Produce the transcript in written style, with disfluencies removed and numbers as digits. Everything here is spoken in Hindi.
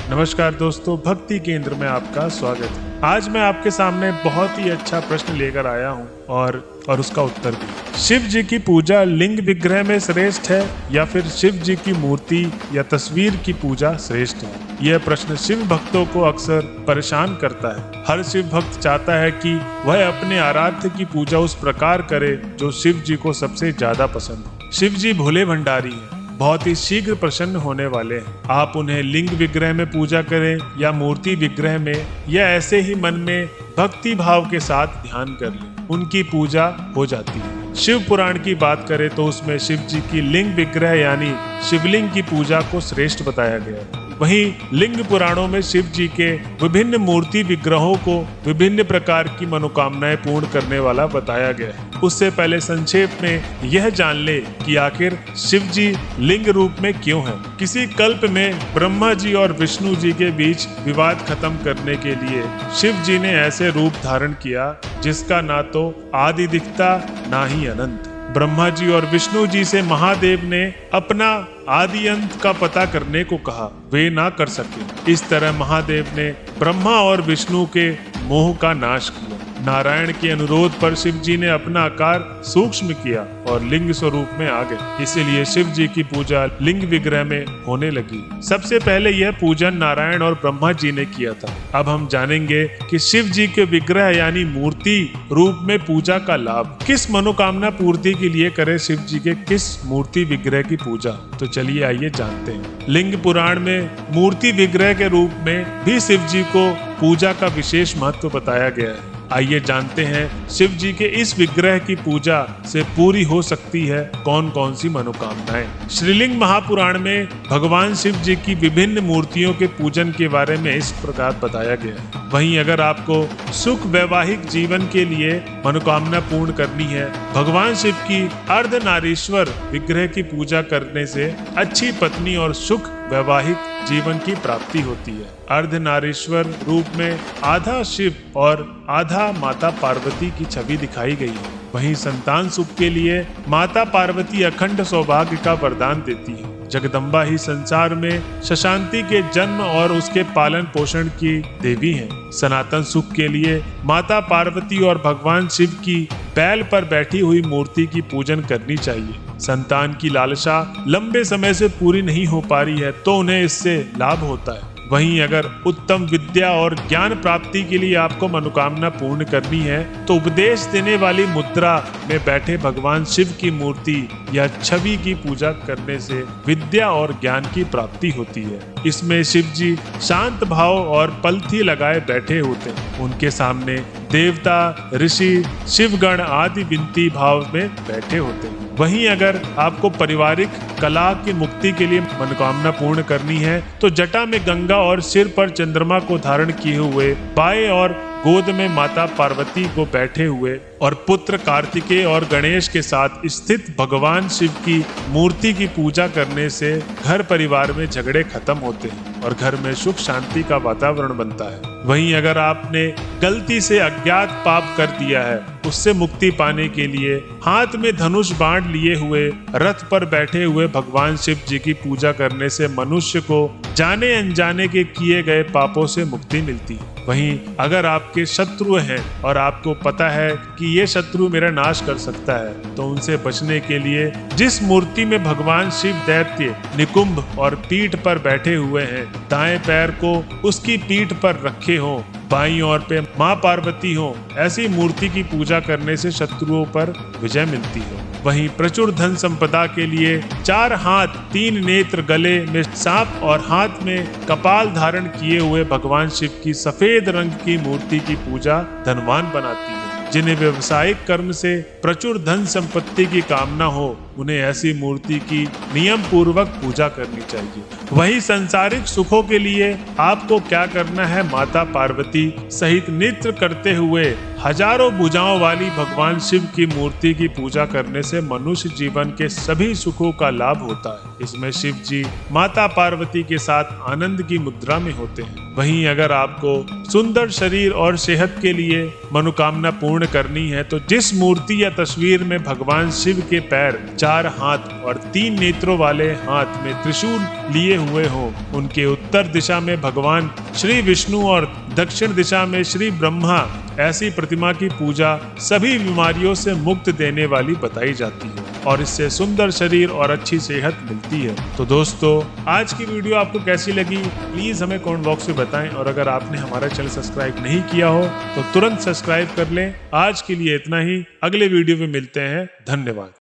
नमस्कार दोस्तों, भक्ति केंद्र में आपका स्वागत है। आज मैं आपके सामने बहुत ही अच्छा प्रश्न लेकर आया हूँ और उसका उत्तर भी। शिव जी की पूजा लिंग विग्रह में श्रेष्ठ है या फिर शिव जी की मूर्ति या तस्वीर की पूजा श्रेष्ठ है? यह प्रश्न शिव भक्तों को अक्सर परेशान करता है। हर शिव भक्त चाहता है कि वह अपने आराध्य की पूजा उस प्रकार करे जो शिव जी को सबसे ज्यादा पसंद हो। शिव जी भोले भंडारी हैं, बहुत ही शीघ्र प्रसन्न होने वाले हैं। आप उन्हें लिंग विग्रह में पूजा करें या मूर्ति विग्रह में, या ऐसे ही मन में भक्ति भाव के साथ ध्यान कर लें, उनकी पूजा हो जाती है। शिव पुराण की बात करें तो उसमें शिव जी की लिंग विग्रह यानी शिवलिंग की पूजा को श्रेष्ठ बताया गया है। वहीं लिंग पुराणों में शिव जी के विभिन्न मूर्ति विग्रहों को विभिन्न प्रकार की मनोकामनाएं पूर्ण करने वाला बताया गया है। उससे पहले संक्षेप में यह जान ले कि आखिर शिव जी लिंग रूप में क्यों है। किसी कल्प में ब्रह्मा जी और विष्णु जी के बीच विवाद खत्म करने के लिए शिव जी ने ऐसे रूप धारण किया जिसका ना तो आदि दिखता ना ही अनंत। ब्रह्मा जी और विष्णु जी से महादेव ने अपना आदि अंत का पता करने को कहा, वे ना कर सके। इस तरह महादेव ने ब्रह्मा और विष्णु के मोह का नाश किया। नारायण के अनुरोध पर शिव जी ने अपना आकार सूक्ष्म किया और लिंग स्वरूप में आ गए। इसीलिए शिव जी की पूजा लिंग विग्रह में होने लगी। सबसे पहले यह पूजन नारायण और ब्रह्मा जी ने किया था। अब हम जानेंगे कि शिव जी के विग्रह यानी मूर्ति रूप में पूजा का लाभ। किस मनोकामना पूर्ति के लिए करे शिव जी के किस मूर्ति विग्रह की पूजा, तो चलिए आइए जानते हैं। लिंग पुराण में मूर्ति विग्रह के रूप में भी शिव जी को पूजा का विशेष महत्व बताया गया है। आइए जानते हैं शिव जी के इस विग्रह की पूजा से पूरी हो सकती है कौन कौन सी मनोकामनाएं। श्रीलिंग महापुराण में भगवान शिव जी की विभिन्न मूर्तियों के पूजन के बारे में इस प्रकार बताया गया है। वहीं अगर आपको सुख वैवाहिक जीवन के लिए मनोकामना पूर्ण करनी है, भगवान शिव की अर्धनारीश्वर विग्रह की पूजा करने से अच्छी पत्नी और सुख वैवाहिक जीवन की प्राप्ति होती है। अर्धनारीश्वर रूप में आधा शिव और आधा माता पार्वती की छवि दिखाई गई है। वहीं संतान सुख के लिए माता पार्वती अखंड सौभाग्य का वरदान देती है। जगदम्बा ही संसार में शशांति के जन्म और उसके पालन पोषण की देवी हैं। सनातन सुख के लिए माता पार्वती और भगवान शिव की बैल पर बैठी हुई मूर्ति की पूजन करनी चाहिए। संतान की लालसा लंबे समय से पूरी नहीं हो पा रही है तो उन्हें इससे लाभ होता है। वहीं अगर उत्तम विद्या और ज्ञान प्राप्ति के लिए आपको मनोकामना पूर्ण करनी है तो उपदेश देने वाली मुद्रा में बैठे भगवान शिव की मूर्ति या छवि की पूजा करने से विद्या और ज्ञान की प्राप्ति होती है। इसमें शिव जी शांत भाव और पलथी लगाए बैठे होते हैं। उनके सामने देवता, ऋषि, शिवगण आदि विनती भाव में बैठे होते हैं। वहीं अगर आपको पारिवारिक कला की मुक्ति के लिए मनोकामना पूर्ण करनी है तो जटा में गंगा और सिर पर चंद्रमा को धारण किए हुए बाएं और गोद में माता पार्वती को बैठे हुए और पुत्र कार्तिकेय और गणेश के साथ स्थित भगवान शिव की मूर्ति की पूजा करने से घर परिवार में झगड़े खत्म होते हैं और घर में सुख शांति का वातावरण बनता है। वहीं अगर आपने गलती से अज्ञात पाप कर दिया है, उससे मुक्ति पाने के लिए हाथ में धनुष बाण लिए हुए रथ पर बैठे हुए भगवान शिव जी की पूजा करने से मनुष्य को जाने अनजाने के किए गए पापों से मुक्ति मिलती है। वहीं अगर आपके शत्रु हैं और आपको पता है कि ये शत्रु मेरा नाश कर सकता है तो उनसे बचने के लिए जिस मूर्ति में भगवान शिव दैत्य निकुंभ और पीठ पर बैठे हुए हैं, दाएं पैर को उसकी पीठ पर रखे हो, बाईं ओर पे माँ पार्वती हो, ऐसी मूर्ति की पूजा करने से शत्रुओं पर विजय मिलती है। वहीं प्रचुर धन संपदा के लिए 4 हाथ 3 नेत्र, गले में सांप और हाथ में कपाल धारण किए हुए भगवान शिव की सफेद रंग की मूर्ति की पूजा धनवान बनाती है। जिन्हें व्यवसायिक कर्म से प्रचुर धन संपत्ति की कामना हो, उन्हें ऐसी मूर्ति की नियम पूर्वक पूजा करनी चाहिए। वही संसारिक सुखों के लिए आपको क्या करना है, माता पार्वती सहित नृत्य करते हुए हजारों भुजाओं वाली भगवान शिव की मूर्ति की पूजा करने से मनुष्य जीवन के सभी सुखों का लाभ होता है। इसमें शिव जी माता पार्वती के साथ आनंद की मुद्रा में होते हैं। वहीं अगर आपको सुंदर शरीर और सेहत के लिए मनोकामना पूर्ण करनी है तो जिस मूर्ति या तस्वीर में भगवान शिव के पैर 4 हाथ और 3 नेत्रों वाले हाथ में त्रिशूल लिए हुए हो, उनके उत्तर दिशा में भगवान श्री विष्णु और दक्षिण दिशा में श्री ब्रह्मा, ऐसी प्रतिमा की पूजा सभी बीमारियों से मुक्त देने वाली बताई जाती है और इससे सुंदर शरीर और अच्छी सेहत मिलती है। तो दोस्तों, आज की वीडियो आपको कैसी लगी प्लीज हमें कमेंट बॉक्स में बताएं और अगर आपने हमारा चैनल सब्सक्राइब नहीं किया हो तो तुरंत सब्सक्राइब कर लें। आज के लिए इतना ही, अगले वीडियो में मिलते हैं। धन्यवाद।